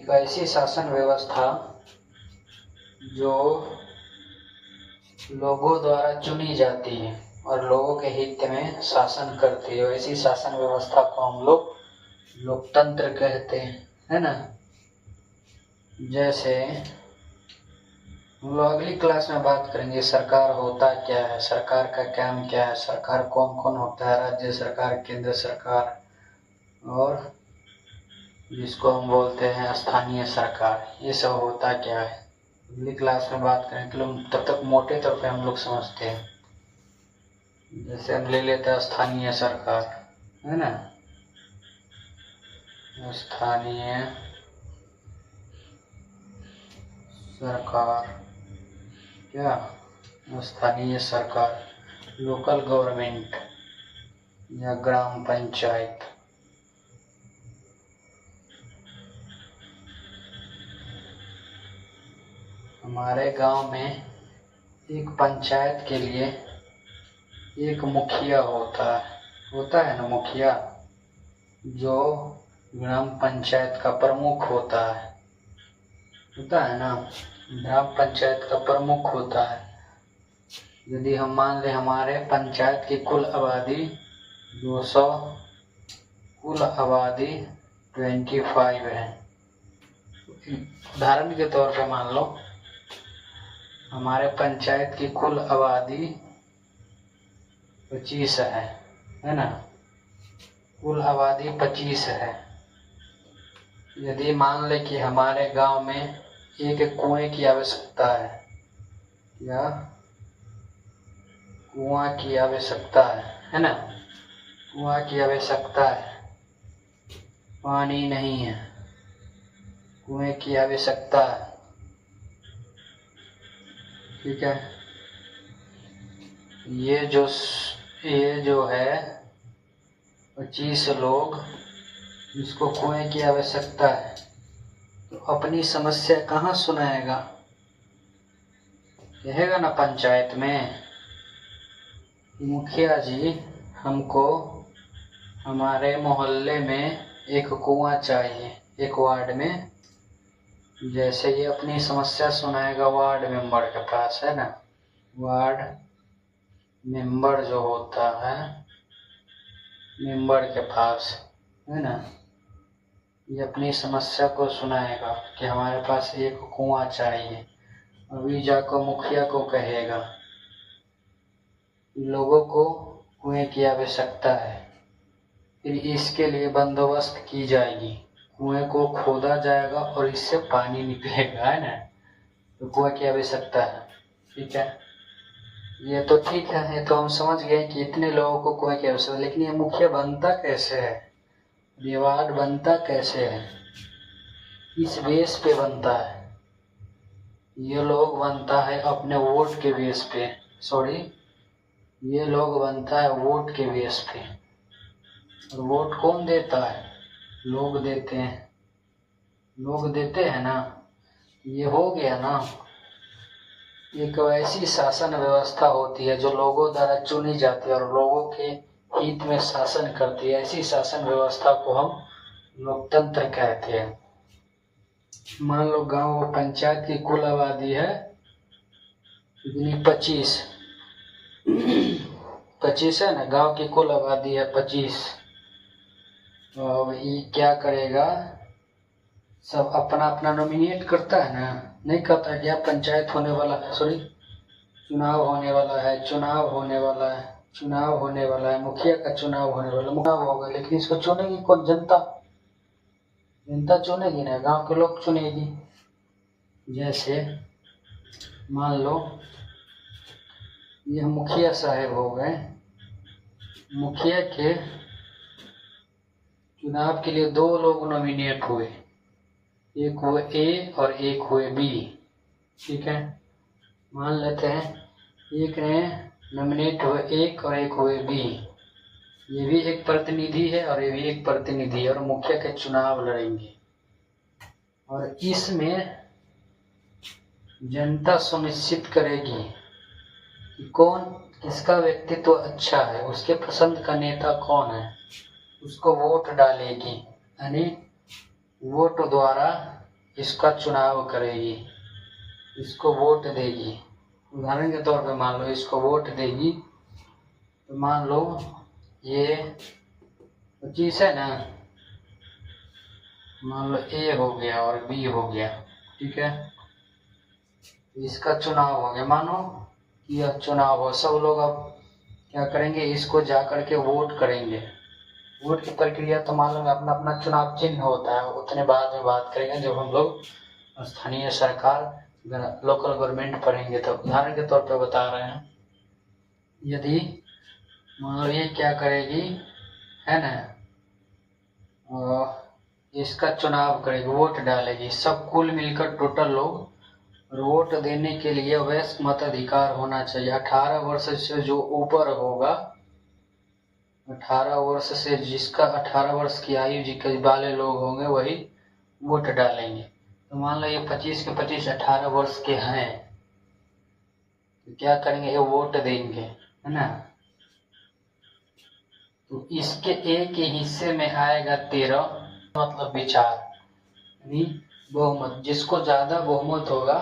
एक ऐसी शासन व्यवस्था जो लोगों द्वारा चुनी जाती है और लोगों के हित में शासन करती है, ऐसी शासन व्यवस्था को हम लोग लोकतंत्र कहते हैं, है ना। जैसे हम लोग अगली क्लास में बात करेंगे सरकार होता क्या है, सरकार का काम क्या है, सरकार कौन कौन होता है, राज्य सरकार, केंद्र सरकार और जिसको हम बोलते हैं स्थानीय सरकार, ये सब होता क्या है अगली क्लास में बात करें। तो तब तक मोटे तौर पे हम लोग समझते हैं। जैसे हम ले लेते हैं स्थानीय सरकार, है ना, स्थानीय सरकार क्या, स्थानीय सरकार, लोकल गवर्नमेंट या ग्राम पंचायत। हमारे गांव में एक पंचायत के लिए एक मुखिया होता है ना, मुखिया जो ग्राम पंचायत का प्रमुख होता है ना, ग्राम पंचायत का प्रमुख होता है। यदि हम मान लें हमारे पंचायत की कुल आबादी 200, कुल आबादी 25 है, उदाहरण के तौर पे मान लो हमारे पंचायत की कुल आबादी 25 है ना, कुल आबादी 25 है। यदि मान ले कि हमारे गांव में एक कुएं की आवश्यकता है, या कुआं की आवश्यकता है ना, कुआं की आवश्यकता है, पानी नहीं है, कुएं की आवश्यकता है, ठीक है। ये जो है 25 लोग जिसको कुएं की आवश्यकता है, तो अपनी समस्या कहाँ सुनाएगा, कहेगा ना पंचायत में, मुखिया जी हमको हमारे मोहल्ले में एक कुआं चाहिए, एक वार्ड में। जैसे ये अपनी समस्या सुनाएगा वार्ड मेंबर के पास, है ना, वार्ड मेंबर जो होता है मेंबर के पास, है ना, ये अपनी समस्या को सुनाएगा कि हमारे पास एक कुआं चाहिए। अभी जाकर मुखिया को कहेगा लोगों को कुएं की आवश्यकता है, फिर इसके लिए बंदोबस्त की जाएगी, कुएं को खोदा जाएगा और इससे पानी निकलेगा, है ना, तो कुएं की आवश्यकता है, ठीक है। ये तो ठीक है, ये तो हम समझ गए कि इतने लोगों को कुएं की आवश्यकता है, लेकिन ये मुखिया बनता कैसे है, ये वार्ड बनता कैसे है, इस बेस पे बनता है। ये लोग बनता है अपने वोट के बेस पे, ये लोग बनता है वोट के बेस पे। और वोट कौन देता है, लोग देते हैं, लोग देते हैं ना। ये हो गया ना, एक ऐसी शासन व्यवस्था होती है जो लोगों द्वारा चुनी जाती है और लोगों के हित में शासन करती है, ऐसी शासन व्यवस्था को हम लोकतंत्र कहते हैं। मान लो गांव व पंचायत की कुल आबादी है 25 है ना, गांव की कुल आबादी है 25। तो ये क्या करेगा, सब अपना अपना नॉमिनेट करता है ना, नहीं करता क्या, पंचायत होने वाला है, चुनाव होने वाला है, मुखिया का चुनाव होगा, लेकिन इसको चुनेगी कौन, जनता चुनेगी ना, गांव के लोग चुनेगी। जैसे मान लो ये मुखिया साहब हो गए, मुखिया के चुनाव के लिए 2 लोग नॉमिनेट हुए, एक हुए ए और एक हुए बी, ठीक है। मान लेते हैं एक ने नॉमिनेट हुए एक और एक हुए बी, ये भी एक प्रतिनिधि है और ये भी एक प्रतिनिधि है, और मुखिया के चुनाव लड़ेंगे। और इसमें जनता सुनिश्चित करेगी कि कौन, किसका व्यक्तित्व अच्छा है, उसके पसंद का नेता कौन है, उसको वोट डालेगी, यानी वोट द्वारा इसका चुनाव करेगी, इसको वोट देगी। उदाहरण के तौर पे मान लो इसको वोट देगी, तो मान लो ये 25 है ना, मान लो ए हो गया और बी हो गया, ठीक है। इसका चुनाव हो गया, मानो कि यह चुनाव हो, सब लोग अब क्या करेंगे, इसको जा करके वोट करेंगे। वोट की प्रक्रिया तो मालूम है, अपना अपना चुनाव चिन्ह होता है, उतने बाद में बात करेंगे जब हम लोग स्थानीय सरकार लोकल गवर्नमेंट पढ़ेंगे। तो उदाहरण के तौर पर बता रहे हैं, यदि मान लो ये क्या करेगी है ना, इसका चुनाव करेगी, वोट डालेगी, सब कुल मिलकर टोटल लोग, वोट देने के लिए वयस्क मताधिकार होना चाहिए। 18 वर्ष से जो ऊपर होगा, 18 वर्ष से जिसका 18 वर्ष की आयु जिसके वाले लोग होंगे वही वोट डालेंगे। तो मान लो ये 25 के 25 18 वर्ष के हैं, तो क्या करेंगे, ये वोट देंगे, है ना। तो इसके एक ही हिस्से में आएगा 13, मतलब विचार, यानी बहुमत, जिसको ज्यादा बहुमत होगा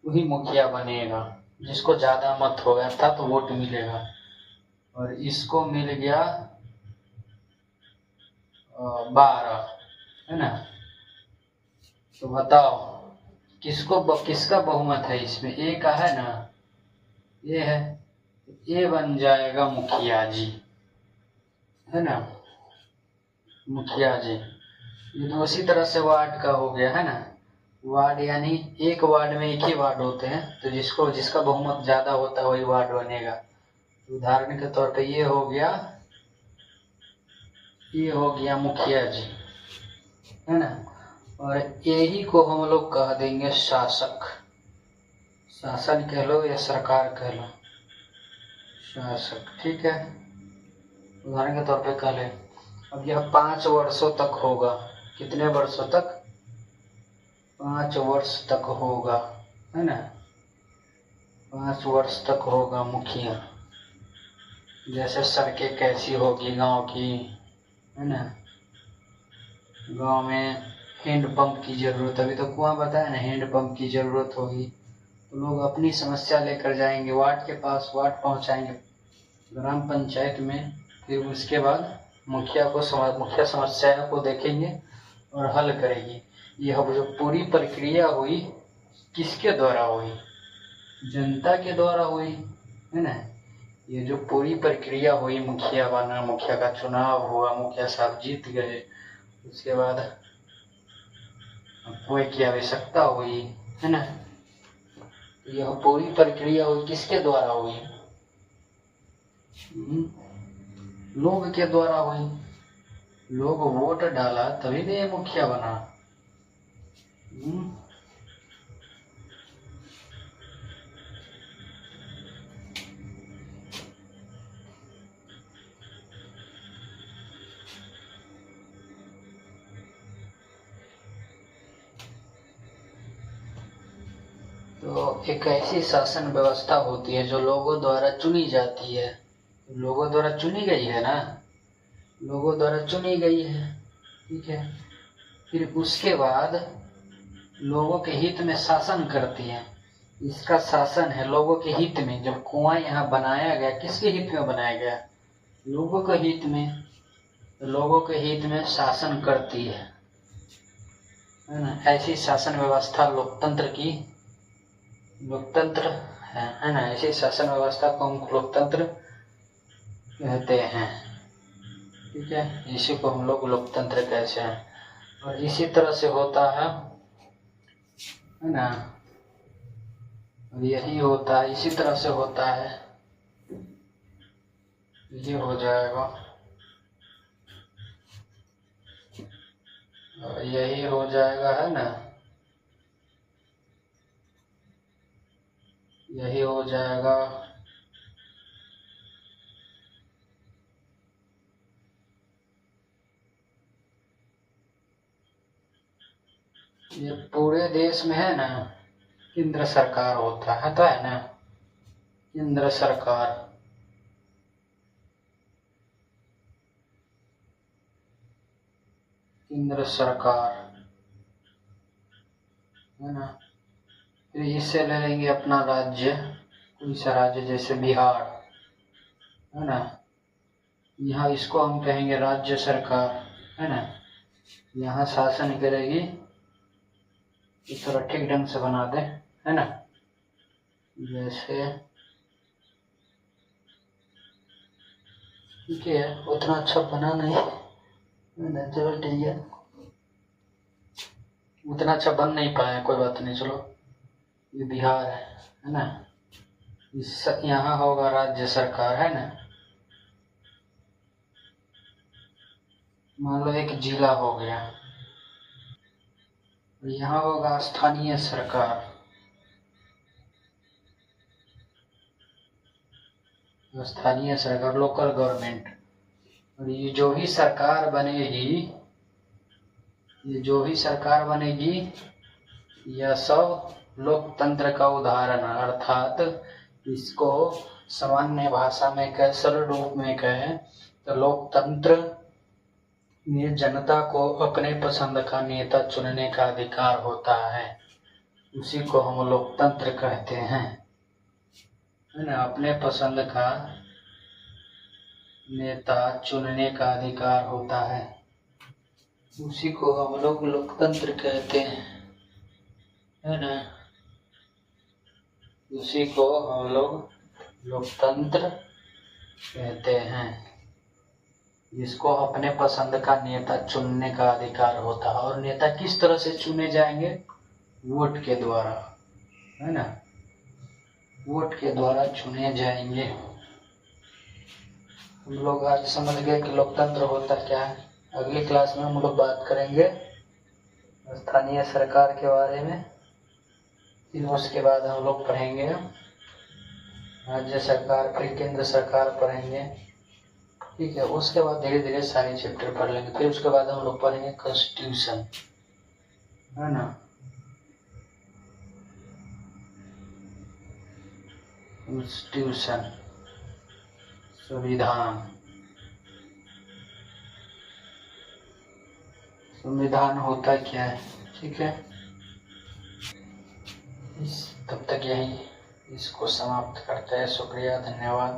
वही मुखिया बनेगा, जिसको ज्यादा मत होगा अर्थात तो वोट मिलेगा। और इसको मिल गया 12, है ना। तो बताओ किसका बहुमत है इसमें, ए का है ना, ये है, ये बन जाएगा मुखिया जी, है ना, मुखिया जी। ये तो उसी तरह से वार्ड का हो गया, है ना। वार्ड यानी एक वार्ड में एक ही वार्ड होते हैं, तो जिसका बहुमत ज्यादा होता है वही वार्ड बनेगा। तो उदाहरण के तौर पे ये हो गया मुखिया जी, है ना। और यही को हम लोग कह देंगे शासक, शासन कह लो या सरकार कह लो, शासक, ठीक है। उदाहरण के तौर पे कह ले, अब यह 5 वर्षों तक होगा, कितने वर्षों तक, 5 वर्ष तक होगा, है ना, 5 वर्ष तक होगा मुखिया। जैसे सड़कें कैसी होगी गांव की, है ना, गांव में हैंडपंप की जरूरत, अभी तो कुआं बताया ना, हैंडपंप की जरूरत होगी, तो लोग अपनी समस्या लेकर जाएंगे वार्ड के पास, वार्ड पहुंचाएंगे ग्राम पंचायत में, फिर उसके बाद मुखिया समस्या को देखेंगे और हल करेगी। यह जो पूरी प्रक्रिया हुई किसके द्वारा हुई, जनता के द्वारा हुई, है ना। ये जो पूरी प्रक्रिया हुई, मुखिया बना, मुखिया का चुनाव हुआ, मुखिया साहब जीत गए, उसके बाद कुएं की आवश्यकता हुई, है ना। यह पूरी प्रक्रिया हुई किसके द्वारा हुई, लोग के द्वारा हुई। लोग वोट डाला तभी तो ये मुखिया बना। तो एक ऐसी शासन व्यवस्था होती है जो लोगों द्वारा चुनी जाती है, लोगों द्वारा चुनी गई है ना, लोगों द्वारा चुनी गई है, ठीक है। फिर उसके बाद लोगों के हित में शासन करती है, इसका शासन है लोगों के हित में। जब कुआं यहाँ बनाया गया किसके हित में बनाया गया, लोगों के हित में, तो लोगों के हित में शासन करती है ना। ऐसी शासन व्यवस्था लोकतंत्र है ना, ऐसी शासन व्यवस्था को हम लोकतंत्र कहते हैं, ठीक है। इसी को हम लोग लोकतंत्र कहते हैं। और इसी तरह से होता है ना, यही होता है, इसी तरह से होता है, ये हो जाएगा, यही हो जाएगा, है ना, यही हो जाएगा। ये पूरे देश में है ना केंद्र सरकार होता है, तो है ना, केंद्र सरकार, केंद्र सरकार, है ना। फिर इससे ले लेंगे अपना राज्य, कोई सा राज्य जैसे बिहार, है ना। यहाँ इसको हम कहेंगे राज्य सरकार, है ना। यहाँ शासन करेगी, इस तरह ठीक ढंग से बना दे, है ना। जैसे ठीक है, उतना अच्छा बना नहीं, चलो ठीक है, उतना अच्छा बन नहीं पाया, कोई बात नहीं। चलो ये बिहार है ना। इस यहाँ होगा राज्य सरकार, है ना। मान लो एक जिला हो गया, यहाँ होगा स्थानीय सरकार, स्थानीय सरकार, लोकल गवर्नमेंट। और ये जो भी सरकार बनेगी, ये जो भी सरकार बनेगी, यह सब लोकतंत्र का उदाहरण है। अर्थात इसको सामान्य भाषा में कहे, सरल रूप में कहे तो लोकतंत्र में जनता को अपने पसंद का नेता चुनने का अधिकार होता है, उसी को हम लोकतंत्र कहते हैं, है ना। अपने पसंद का नेता चुनने का अधिकार होता है, उसी को हम लोग लोकतंत्र कहते हैं, है ना। उसी को हम लोग लोकतंत्र कहते हैं, जिसको अपने पसंद का नेता चुनने का अधिकार होता है। और नेता किस तरह से चुने जाएंगे? वोट के द्वारा, है ना। वोट के द्वारा चुने जाएंगे। हम लोग आज समझ गए कि लोकतंत्र होता क्या है। अगली क्लास में हम लोग बात करेंगे स्थानीय सरकार के बारे में। फिर उसके बाद हम लोग पढ़ेंगे राज्य सरकार, फिर केंद्र सरकार पढ़ेंगे, ठीक है। उसके बाद धीरे धीरे सारे चैप्टर पढ़ लेंगे। फिर उसके बाद हम लोग पढ़ेंगे कॉन्स्टिट्यूशन, है ना। कॉन्स्टिट्यूशन, संविधान। संविधान होता क्या है, ठीक है। तब तक यही इसको समाप्त करते हैं। शुक्रिया, धन्यवाद।